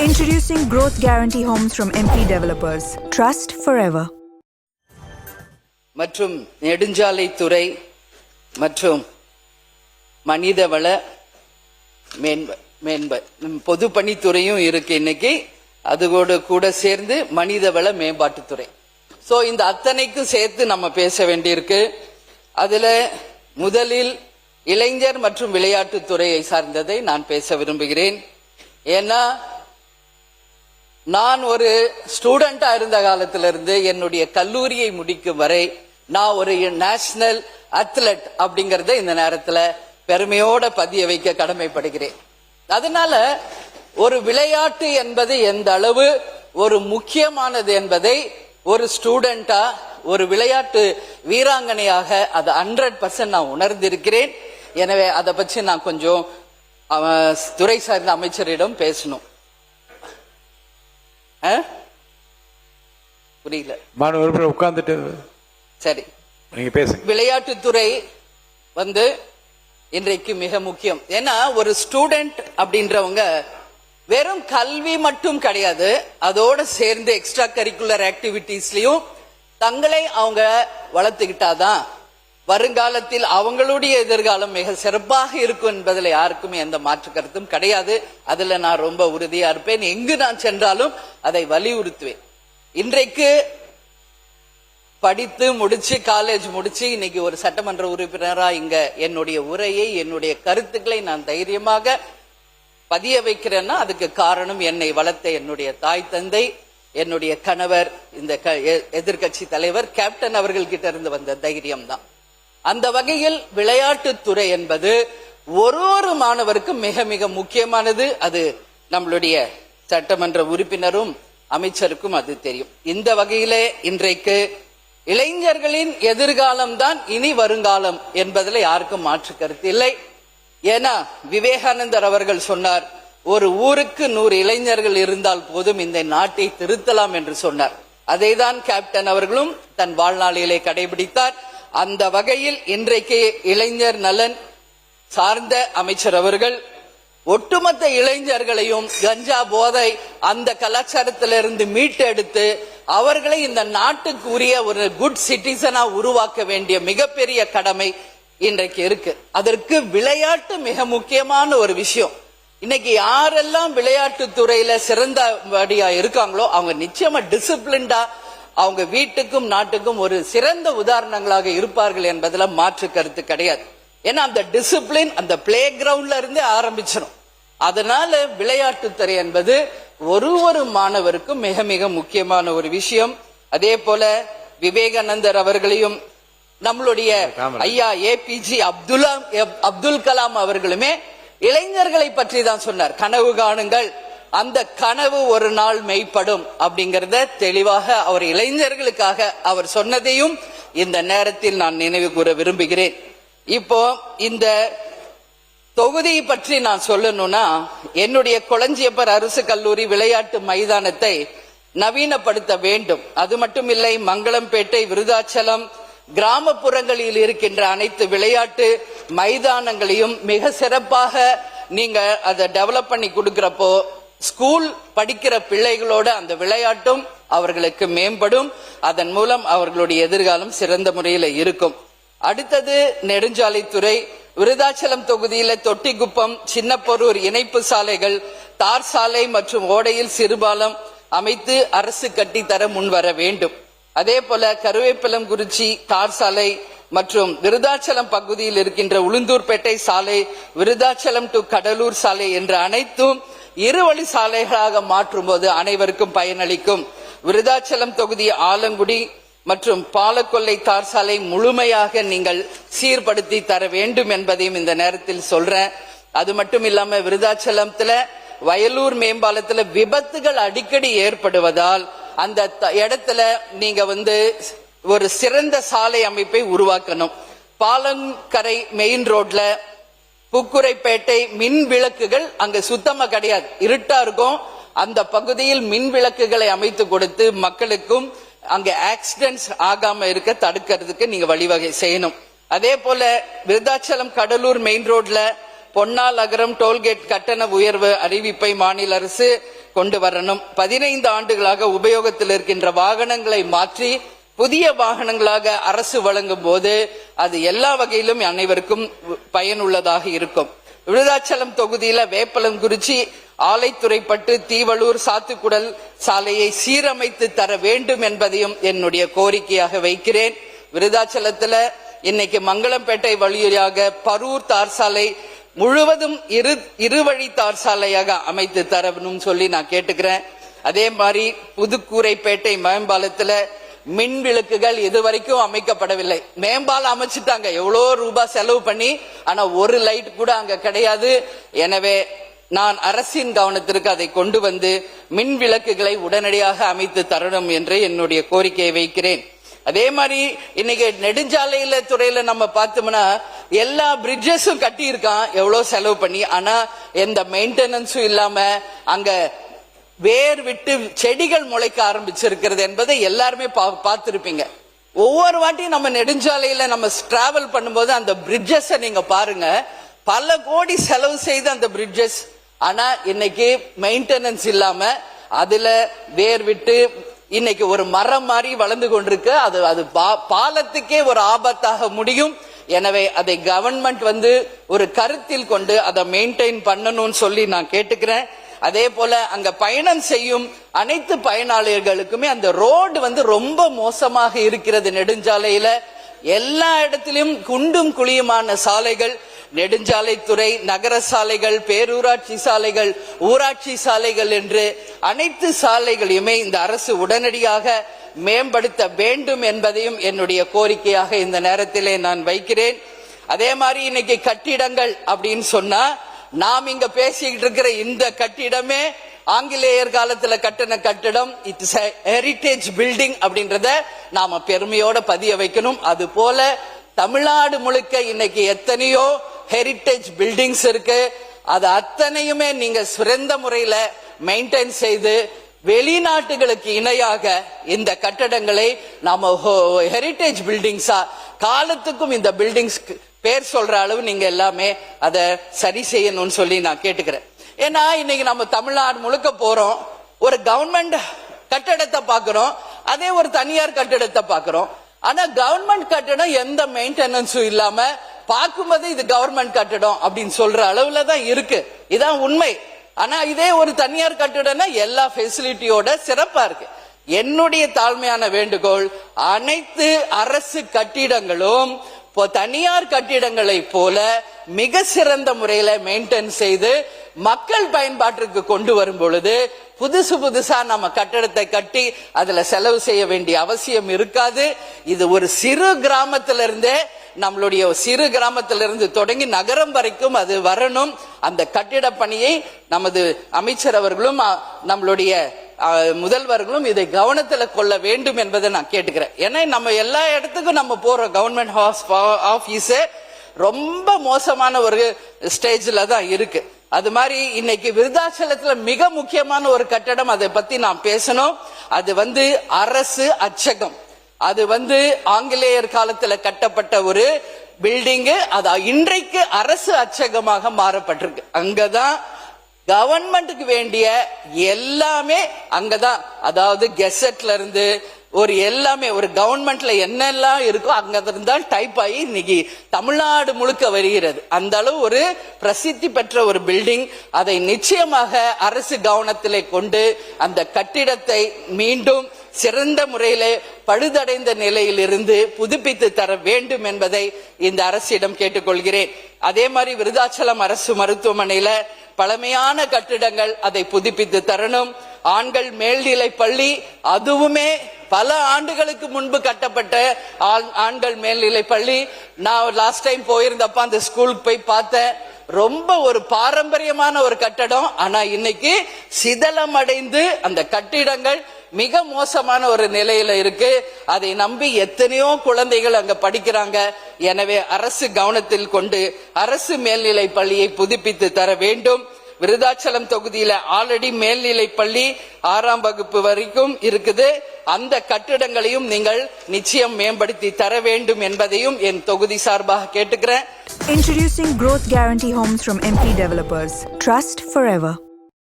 Introducing Growth Guarantee Homes from MP Developers. Trust forever. மற்றும் நெடுஞ்சாலைத்துறை மற்றும் மனிதவள பொதுப்பணித்துறையும் இருக்கு இன்னைக்கு. அதோடு கூட சேர்ந்து மனிதவள மேம்பாட்டுத்துறை. சோ இந்த அத்தனைக்கும் சேர்த்து நம்ம பேச வேண்டியிருக்கு. அதுல முதலில் இளைஞர் மற்றும் விளையாட்டுத்துறையை சார்ந்ததை நான் பேச விரும்புகிறேன். ஏன்னா நான் ஒரு ஸ்டூடெண்டா இருந்த காலத்திலிருந்து என்னுடைய கல்லூரியை முடிக்கும் வரை நான் ஒரு நேஷனல் அத்லெட் அப்படிங்கறத இந்த நேரத்தில் பெருமையோட பதிய வைக்க கடமைப்படுகிறேன். அதனால ஒரு விளையாட்டு என்பது எந்த அளவு ஒரு முக்கியமானது என்பதை ஒரு ஸ்டூடெண்டா ஒரு விளையாட்டு வீராங்கனையாக அதை 100% நான் உணர்ந்திருக்கிறேன். எனவே அதை பற்றி நான் கொஞ்சம் துறை சார்ந்த அமைச்சரிடம் பேசணும். புரியல, உட்கார்ந்துட்டு சரி, நீங்க பேசுங்க. விளையாட்டுத்துறை இன்றைக்கு மிக முக்கியம். ஏன்னா ஒரு ஸ்டூடெண்ட் அப்படின்றவங்க வெறும் கல்வி மட்டும் கிடையாது, அதோட சேர்ந்து எக்ஸ்ட்ரா கரிக்குலர் ஆக்டிவிட்டிஸ்லயும் தங்களை அவங்க வளர்த்துக்கிட்டாதான் வருங்காலத்தில் அவங்களுடைய எதிர்காலம் மிக சிறப்பாக இருக்கும் என்பதில் யாருக்குமே எந்த மாற்று கருத்தும் கிடையாது. அதுல நான் ரொம்ப உறுதியா இருப்பேன். எங்கு நான் சென்றாலும் அதை வலியுறுத்துவேன். இன்றைக்கு படித்து முடிச்சு காலேஜ் முடிச்சு இன்னைக்கு ஒரு சட்டமன்ற உறுப்பினரா இங்க என்னுடைய உரையை என்னுடைய கருத்துக்களை நான் தைரியமாக பதிய வைக்கிறேன்னா அதுக்கு காரணம் என்னை வளர்த்த என்னுடைய தாய் தந்தை, என்னுடைய கணவர், இந்த எதிர்கட்சி தலைவர் கேப்டன் அவர்கள் கிட்ட இருந்து வந்த தைரியம் தான். அந்த வகையில் விளையாட்டுத்துறை என்பது ஒரு மாணவருக்கும் மிக மிக முக்கியமானது. அது நம்மளுடைய சட்டமன்ற உறுப்பினரும் அமைச்சருக்கும் அது தெரியும். இந்த வகையிலே இன்றைக்கு இளைஞர்களின் எதிர்காலம் தான் இனி வருங்காலம் என்பதில் யாருக்கும் மாற்று கருத்து இல்லை. ஏன்னா விவேகானந்தர் அவர்கள் சொன்னார், ஒரு ஊருக்கு 100 இளைஞர்கள் இருந்தால் போதும் இந்த நாட்டை திருத்தலாம் என்று சொன்னார். அதைதான் கேப்டன் அவர்களும் தன் வாழ்நாளிலே கடைபிடித்தார். அந்த வகையில் இன்றைக்கு இளைஞர் நலன் சார்ந்த அமைச்சர் அவர்கள் ஒட்டுமொத்த இளைஞர்களையும் கஞ்சா போதை அந்த கலாச்சாரத்திலிருந்து மீட்டெடுத்து அவர்களை இந்த நாட்டுக்கு உரிய ஒரு குட் சிட்டிசனா உருவாக்க வேண்டிய மிகப்பெரிய கடமை இன்றைக்கு இருக்கு. அதற்கு விளையாட்டு மிக முக்கியமான ஒரு விஷயம். இன்னைக்கு யாரெல்லாம் விளையாட்டு துறையில சிறந்தபடியா இருக்காங்களோ அவங்க நிச்சயமா டிசிப்ளின்டா அவங்க வீட்டுக்கும் நாட்டுக்கும் ஒரு சிறந்த உதாரணங்களாக இருப்பார்கள் என்பதுல மாற்று கருத்து கிடையாது. ஏன்னா அந்த டிசிப்ளின் அந்த பிளே கிரவுண்ட்ல இருந்தே ஆரம்பிச்சிடும். அதனால விளையாட்டுத்துறை என்பது ஒரு மாணவருக்கும் மிக மிக முக்கியமான ஒரு விஷயம். அதே போல விவேகானந்தர் அவர்களையும் நம்மளுடைய ஐயா APJ அப்துல் கலாம் அவர்களுமே இளைஞர்களை பற்றி தான் சொன்னார். கனவு காணுங்கள், அந்த கனவு ஒரு நாள் மெய்ப்படும் அப்படிங்கறத தெளிவாக அவர் இளைஞர்களுக்காக அவர் சொன்னதையும் இந்த நேரத்தில் நான் நினைவு கூற விரும்புகிறேன். இப்போ இந்த தொகுதியை பற்றி நான் சொல்லணும்னா என்னுடைய கொளஞ்சியப்பர் அரசு கல்லூரி விளையாட்டு மைதானத்தை நவீனப்படுத்த வேண்டும். அது மட்டும் இல்லை, மங்களம்பேட்டை, விருதாச்சலம் கிராமப்புறங்களில் இருக்கின்ற அனைத்து விளையாட்டு மைதானங்களையும் மிக சிறப்பாக நீங்க அதை டெவலப் பண்ணி கொடுக்கிறப்போ ஸ்கூல் படிக்கிற பிள்ளைகளோட அந்த விளையாட்டும் அவர்களுக்கு மேம்படும். அதன் மூலம் அவர்களுடைய எதிர்காலம் சிறந்த முறையில் இருக்கும். அடுத்தது நெடுஞ்சாலைத்துறை. விருதாச்சலம் தொகுதியில தொட்டிக்குப்பம், சின்னப்பொரூர் இணைப்பு சாலைகள், தார் சாலை மற்றும் ஓடையில் சிறுபாலம் அமைத்து அரசு கட்டித்தர முன்வர வேண்டும். அதே போல கருவேப்பிலங்குறிச்சி தார் சாலை மற்றும் விருதாச்சலம் பகுதியில் இருக்கின்ற உளுந்தூர்பேட்டை சாலை, விருதாச்சலம் டு கடலூர் சாலை என்ற அனைத்தும் இருவழி சாலைகளாக மாற்றும் போது அனைவருக்கும் பயனளிக்கும். விருதாச்சலம் தொகுதி ஆலங்குடி மற்றும் பாலக்கொல்லை தார் சாலை முழுமையாக நீங்கள் சீர்படுத்தி தர வேண்டும் என்பதையும் இந்த நேரத்தில் சொல்றேன். அது மட்டும் இல்லாம விருதாச்சலத்துல வயலூர் மேம்பாலத்துல விபத்துகள் அடிக்கடி ஏற்படுவதால் அந்த இடத்துல நீங்க ஒரு சிறந்த சாலை அமைப்பை உருவாக்கணும். பாலங்கரை மெயின் ரோட்ல புக்குரைப்பேட்டை மின் விளக்குகள் அங்க சுத்தமா கிடையாது, இருட்டா இருக்கும். அந்த பகுதியில் மின் விளக்குகளை அமைத்து கொடுத்து மக்களுக்கும் அங்க ஆக்சிடென்ட்ஸ் ஆகாம இருக்க தடுக்கிறதுக்கு நீங்க வழிவகை செய்யணும். அதே போல விருதாச்சலம் கடலூர் மெயின் ரோட்ல பொன்னால் அகரம் டோல்கேட் கட்டண உயர்வு அறிவிப்பை மாநில அரசு கொண்டு வரணும். 15 ஆண்டுகளாக உபயோகத்தில் இருக்கின்ற வாகனங்களை மாற்றி புதிய வாகனங்களாக அரசு வழங்கும் போது அது எல்லா வகையிலும் அனைவருக்கும் பயனுள்ளதாக இருக்கும். விருதாச்சலம் தொகுதியில வேப்பலங்குறிச்சி, ஆலைத்துறைப்பட்டு, தீவளூர், சாத்துக்குடல் சாலையை சீரமைத்து தர வேண்டும் என்பதையும் என்னுடைய கோரிக்கையாக வைக்கிறேன். விருதாச்சலத்துல இன்னைக்கு மங்களம்பேட்டை வழியாக பரூர் தார் சாலை முழுவதும் இருவழி தார் சாலையாக அமைத்து தரணும் சொல்லி நான் கேட்டுக்கிறேன். அதே மாதிரி புதுக்கூரைப்பேட்டை மேம்பாலத்துல மின் விளக்குகள் இதுவரைக்கும் அமைக்கப்படவில்லை. மேம்பாலம் அமைச்சிட்டாங்க எவ்வளோ ரூபாய் செலவு பண்ணி, ஆனா ஒரு லைட் கூட அங்க கிடையாது. எனவே நான் அரசின் கவனத்திற்கு அதை கொண்டு வந்து மின் விளக்குகளை உடனடியாக அமைத்து தரணும் என்று என்னுடைய கோரிக்கையை வைக்கிறேன். அதே மாதிரி இன்னைக்கு நெடுஞ்சாலையில துறையில நம்ம பார்த்தோம்னா எல்லா பிரிட்ஜஸும் கட்டி இருக்கான் எவ்வளவு செலவு பண்ணி, ஆனா எந்த மெயின்டெனன்ஸும் இல்லாம அங்க வேர் விட்டு செடிகள் முளைக்க ஆரம்பிச்சிருக்கிறது என்பதை எல்லாருமே பார்த்திருப்பீங்க. ஒவ்வொரு வாட்டியும் நம்ம நெடுஞ்சாலையில நம்ம டிராவல் பண்ணும்போது அந்த பிரிட்ஜஸ் நீங்க பாருங்க, பல கோடி செலவு செய்த அந்த பிரிட்ஜஸ், ஆனா இன்னைக்கு மெயின்டெனன்ஸ் இல்லாம அதுல வேர் விட்டு இன்னைக்கு ஒரு மரம் மாதிரி வளர்ந்து கொண்டிருக்கு. அது பாலத்துக்கே ஒரு ஆபத்தாக முடியும். எனவே அதை கவர்மெண்ட் ஒரு கருத்தில் கொண்டு அதை மெயின்டைன் பண்ணணும்னு சொல்லி நான் கேட்டுக்கிறேன். அதே போல அங்க பயணம் செய்யும் அனைத்து பயனாளர்களுக்குமே அந்த ரோடு ரொம்ப மோசமாக இருக்கிறது. நெடுஞ்சாலையில எல்லா இடத்திலும் குண்டும் குழியுமான சாலைகள், நெடுஞ்சாலைத்துறை, நகர சாலைகள், பேரூராட்சி சாலைகள், ஊராட்சி சாலைகள் என்று அனைத்து சாலைகளையுமே இந்த அரசு உடனடியாக மேம்படுத்த வேண்டும் என்பதையும் என்னுடைய கோரிக்கையாக இந்த நேரத்திலே நான் வைக்கிறேன். அதே மாதிரி இன்னைக்கு கட்டிடங்கள் அப்படின்னு சொன்னா, நாம் இங்க பேசிக்கிட்டு இருக்கிற இந்த கட்டிடமே ஆங்கிலேயர் காலத்துல கட்டின கட்டிடம். இட்ஸ் ஹெரிட்டேஜ் பில்டிங் அப்படின்றத நாம பெருமையோட பதிய வைக்கணும். அது போல தமிழ்நாடு முழுக்க இன்னைக்கு எத்தனையோ ஹெரிட்டேஜ் பில்டிங்ஸ் இருக்கு. அது அத்தனையுமே நீங்க சிறந்த முறையில மெயின்டைன் செய்து வெளிநாட்டுகளுக்கு இணையாக இந்த கட்டடங்களை நாம ஹெரிட்டேஜ் பில்டிங்ஸா காலத்துக்கும் இந்த பில்டிங்ஸ் பேர் சொல்ற அளவு நீங்க எல்லாமே அதை சரி செய்யணும்னு சொல்லி நான் கேட்டுக்கிறேன். ஏன்னா இன்னைக்கு நம்ம தமிழ்நாடு முழுக்க போறோம், ஒரு கவர்மெண்ட் கட்டடத்தை பாக்குறோம், அதே ஒரு தனியார் கட்டடத்தை பாக்குறோம். ஆனா கவர்மெண்ட் கட்டடம் எந்த மெயின்டெனன்ஸும் இல்லாம பார்க்கும்போது இது கவர்மெண்ட் கட்டடம் அப்படின்னு சொல்ற அளவுல தான் இருக்கு. இதான் உண்மை. ஆனா இதே ஒரு தனியார் கட்டடம்னா எல்லா ஃபெசிலிட்டியோட சிறப்பா இருக்கு. என்னுடைய தாழ்மையான வேண்டுகோள், அனைத்து அரசு கட்டிடங்களும் தனியார் கட்டிடங்களை போல மிக சிறந்த முறையில மெயின்டைன் செய்து மக்கள் பயன்பாட்டிற்கு கொண்டு வரும் பொழுது புதுசா நம்ம கட்டடத்தை கட்டி அதுல செலவு செய்ய வேண்டிய அவசியம் இருக்காது. இது ஒரு சிறு கிராமத்திலிருந்தே, நம்மளுடைய சிறு கிராமத்திலிருந்து தொடங்கி நகரம் வரைக்கும் அது வரணும். அந்த கட்டிட பணியை நமது அமைச்சர் அவர்களும் நம்மளுடைய முதல்வர்களும் இதை கவனத்தில் கொள்ள வேண்டும் என்பதை நான் கேட்டுக்கிறேன். ஏன்னா நம்ம எல்லா இடத்துக்கும் நம்ம போறோம், கவர்மெண்ட் ஆபீஸ் ரொம்ப மோசமான ஒரு ஸ்டேஜ்ல தான் இருக்கு. அது மாதிரி இன்னைக்கு விருதாச்சலத்துல மிக முக்கியமான ஒரு கட்டடம், அதை பத்தி நான் பேசணும். அது அரசு அச்சகம். அது ஆங்கிலேயர் காலத்துல கட்டப்பட்ட ஒரு பில்டிங். அது இன்றைக்கு அரசு அச்சகமாக மாறப்பட்டிருக்கு. அங்கதான் கவர்மெண்ட்டுக்கு வேண்டிய எல்லாமே அங்கதான், அதாவது கெசட்ல இருந்து ஒரு எல்லாமே ஒரு கவர்மெண்ட்ல என்னெல்லாம் இருக்கோ அங்க இருந்தால் டைப் ஆகி இன்னைக்கு தமிழ்நாடு முழுக்க வருகிறது. அந்த அளவு ஒரு பிரசித்தி பெற்ற ஒரு பில்டிங். அதை நிச்சயமாக அரசு கவனத்திலே கொண்டு அந்த கட்டிடத்தை மீண்டும் சிறந்த முறையிலே பழுதடைந்த நிலையிலிருந்து புதுப்பித்து தர வேண்டும் என்பதை இந்த அரசிடம் கேட்டுக்கொள்கிறேன். அதே மாதிரி விருதாச்சலம் அரசு மருத்துவமனையில பழமையான கட்டிடங்கள், அதை புதுப்பித்து தரணும். ஆண்கள் மேல்நிலை பள்ளி, அதுவுமே பல ஆண்டுகளுக்கு முன்பு கட்டப்பட்ட ஆண்கள் மேல்நிலை பள்ளி. நான் லாஸ்ட் டைம் போயிருந்தப்ப அந்த ஸ்கூலுக்கு போய் பார்த்தேன். ரொம்ப ஒரு பாரம்பரியமான ஒரு கட்டடம். ஆனா இன்னைக்கு சிதலம் அடைந்து அந்த கட்டிடங்கள் மிக மோசமான ஒரு நிலையில இருக்கு. அதை நம்பி எத்தனையோ குழந்தைகள் அங்க படிக்கிறாங்க. எனவே அரசு கவனத்தில் கொண்டு அரசு மேல்நிலை பள்ளியை புதுப்பித்து தர வேண்டும். விருதாச்சலம் தொகுதியில ஆல்ரெடி மேல்நிலை பள்ளி 6ஆம் வகுப்பு வரைக்கும் இருக்குது. அந்த கட்டிடங்களையும் நீங்கள் நிச்சயம் மேம்படுத்தி தர வேண்டும் என்பதையும் என் தொகுதி சார்பாக கேட்டுக்கிறேன். Introducing Growth Guarantee Homes from MP Developers. Trust forever.